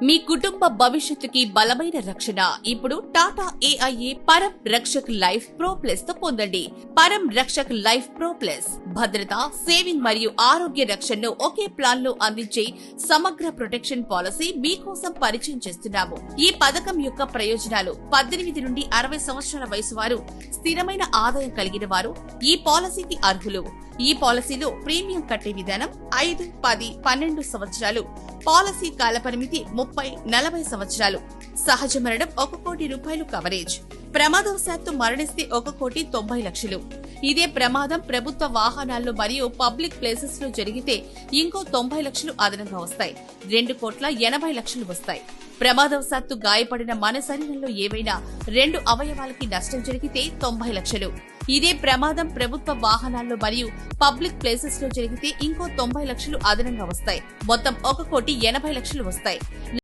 మీ కుటుంబ భవిష్యత్తుకి బలమైన రక్షణ ఇప్పుడు టాటా ఏఐఏ పరం రక్షక్ లైఫ్ ప్రో ప్లస్ తో పొందండి. పరం రక్షక్ లైఫ్ ప్రో ప్లస్ భద్రత, సేవింగ్ మరియు ఆరోగ్య రక్షణను ఒకే ప్లాన్ లో అందించే సమగ్ర ప్రొటెక్షన్ పాలసీ మీకోసం పరిచయం చేస్తున్నాము. ఈ పథకం యొక్క ప్రయోజనాలు: 18 నుండి 60 సంవత్సరాల వయసు వారు, స్థిరమైన ఆదాయం కలిగిన వారు ఈ పాలసీకి అర్హులు. ఈ పాలసీలో ప్రీమియం కట్టే విధానం 5, 10, 12 సంవత్సరాలు. పాలసీ కాలపరిమితి 30, 40 సంవత్సరాలు. సహజ మరణం 1 కోటి రూపాయలు కవరేజ్. ప్రమాదవశాత్తు మరణిస్తే 1,90,00,000. ఇదే ప్రమాదం ప్రభుత్వ వాహనాల్లో మరియు పబ్లిక్ ప్లేసెస్ లో జరిగితే ఇంకో 90 లక్షలు అదనంగా వస్తాయి. 2,80,00,000 వస్తాయి. ప్రమాదవశాత్తు గాయపడిన మన శరీరంలో ఏవైనా 2 అవయవాలకి నష్టం జరిగితే 90 లక్షలు. ఇదే ప్రమాదం ప్రభుత్వ వాహనాల్లో మరియు పబ్లిక్ ప్లేసెస్ లో జరిగితే ఇంకో 90 లక్షలు అదనంగా వస్తాయి. మొత్తం 1,80,00,000 వస్తాయి.